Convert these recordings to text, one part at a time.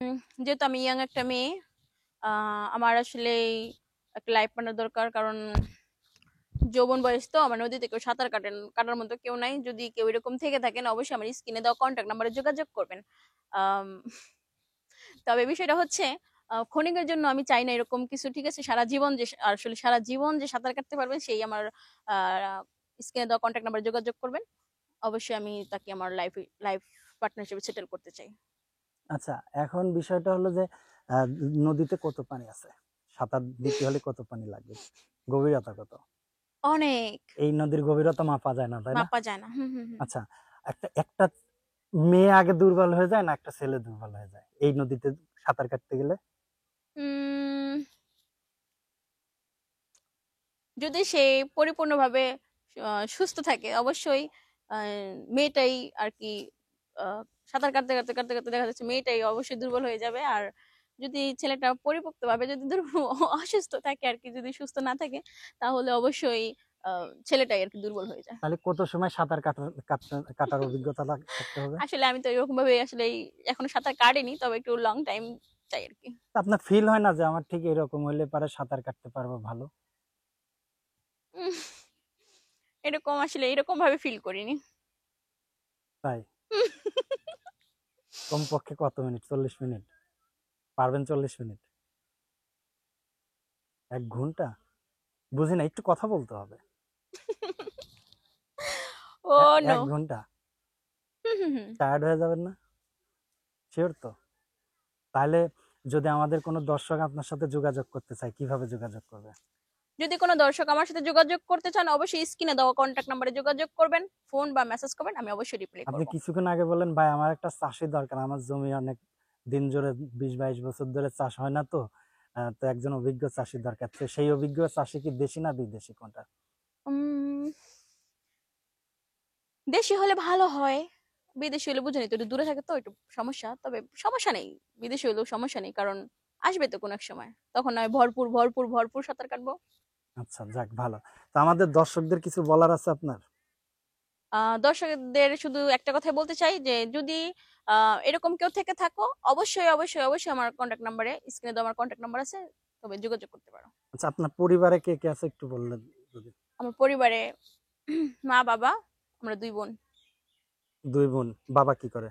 যেহেতু আমি ইয়াং একটা মেয়ে, আমার আসলে একটা লাইফ পার্টনার দরকার। কারণ যৌবন বয়স তো আমার, নদীতে কেউ সাঁতার কাটার মতো কেউ নাই। যদি কেউ এরকম থেকে থাকেন অবশ্যই আমার স্ক্রিনে দেওয়া কন্ট্যাক্ট নাম্বারে যোগাযোগ করবেন। আম, তবে বিষয়টা হচ্ছে, ক্ষণিকের জন্য আমি চাই না এরকম কিছু, ঠিক আছে? সারা জীবন যে, আসলে সারা জীবন যে সাঁতার কাটতে পারবেন সেই আমার স্ক্রিনে দেওয়া কন্ট্যাক্ট নাম্বারে যোগাযোগ করবেন। অবশ্যই আমি তাকে আমার লাইফ পার্টনার হিসেবে সেটেল করতে চাই। আচ্ছা, এখন বিষয়টা হলো যে আহ, নদীতে কত পানি আছে? সাঁতার দিতে হলে কত পানি লাগবে? গভীরতা কত? অনেক। এই নদীর গভীরতা মাপা যায় না, তাই না? মাপা যায় না। হুম, হুম, হুম। আচ্ছা, একটা একটা মেয়ে আগে দুর্বল হয়ে যায় না একটা ছেলে দুর্বল হয়ে যায় এই নদীতে সাঁতার কাটতে গেলে? উম, যদি সে পরিপূর্ণভাবে সুস্থ থাকে অবশ্যই মেয়েটাই আর কি, আহ, সাঁতার কাটতে কাটতে কাটতে কাটতে দেখা যাচ্ছে মেয়েটাই অবশ্যই দুর্বল হয়ে যাবে। আর যদি ছেলেটা পরিপক্তভাবে যদি অসুস্থ থাকে আর কি, যদি সুস্থ না থাকে, তাহলে অবশ্যই ছেলেটাই আর কি দুর্বল হয়ে যায়। তাহলে কত সময় সাঁতার কাটার অভিজ্ঞতা থাকতে হবে? আসলে আমি তো এরকম ভাবে আসলে এখনো সাঁতার কাটিনি, তবে একটু লং টাইম চাই আর কি। তা আপনার ফিল হয় না যে আমার ঠিক এরকম হইলে পারে সাঁতার কাটতে পারবো ভালো? উম, এরকম আসলে এরকম ভাবে ফিল করিনি। তাই? কমপক্ষে কত মিনিট? 40 মিনিট? পারবেন 40 মিনিট? 1 ঘন্টা? বুঝি না, একটু কথা বলতে হবে। ও নো। 1 ঘন্টা? হুম, হুম, হুম। টায়ার্ড হয়ে যাবেন না? শিওর তো? তাহলে যদি আমাদের কোনো দর্শক আপনার সাথে যোগাযোগ করতে চায়, কিভাবে যোগাযোগ করবে? যদি কোনো দর্শক আমার সাথে যোগাযোগ করতে চান অবশ্যই স্ক্রিনে দেওয়া কন্ট্যাক্ট নাম্বারে যোগাযোগ করবেন, ফোন বা মেসেজ করবেন, আমি অবশ্যই রিপ্লাই আপনি করব। কিছুক্ষণ আগে বললেন ভাই আমার একটা চাষি দরকার, আমার জমি অনেক দিন জুড়ে 20-22 বছর ধরে চাষ হয় না তো, তো একজন অভিজ্ঞ চাষি দরকার। তো সেই অভিজ্ঞ চাষি কি দেশি না বিদেশি, কোনটা? উম, দেশি হলে ভালো হয়। বিদেশি হলে বুঝে তো একটু দূরে থাকে তো একটু সমস্যা, তবে সমস্যা নেই। বিদেশি হলেও সমস্যা নেই, কারণ আসবে তো কোনো এক সময়, তখন নয় ভরপুর ভরপুর ভরপুর সাঁতার কাটবো। আচ্ছা, যাক ভালো। তো আমাদের দর্শকদের কিছু বলার আছে আপনার? দর্শকদের শুধু একটা কথাই বলতে চাই যে, যদি এরকম কেউ থেকে থাকো অবশ্যই অবশ্যই অবশ্যই আমার কন্ট্যাক্ট নাম্বারে, স্ক্রিনে তো আমার কন্ট্যাক্ট নাম্বার আছে, তবে যোগাযোগ করতে পারো। আচ্ছা, আপনার পরিবারে কে কে আছে একটু বললেন যদি। আমার পরিবারে মা বাবা, আমরা 2 বোন। 2 বোন। বাবা কি করে?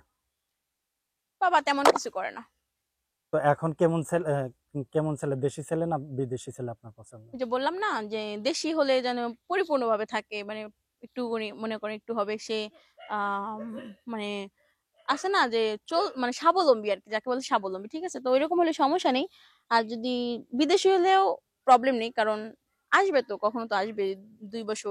বাবা তেমন কিছু করে না। তো এখন কেমন ছেলে, কেমন ছেলে, দেশি ছেলে না বিদেশি ছেলে আপনার পছন্দ? ওই যে বললাম না যে দেশি হলে যেন পরিপূর্ণভাবে থাকে, মানে একটু মনে করেন একটু হবে সে, আহ মানে আছে না যে মানে স্বাবলম্বী আর কি, যাকে বলে স্বাবলম্বী, ঠিক আছে? তো ওইরকম হলে সমস্যা নেই। আর যদি বিদেশি হলেও প্রবলেম নেই, কারণ আসবে তো, কখনো তো আসবে, 2 বছর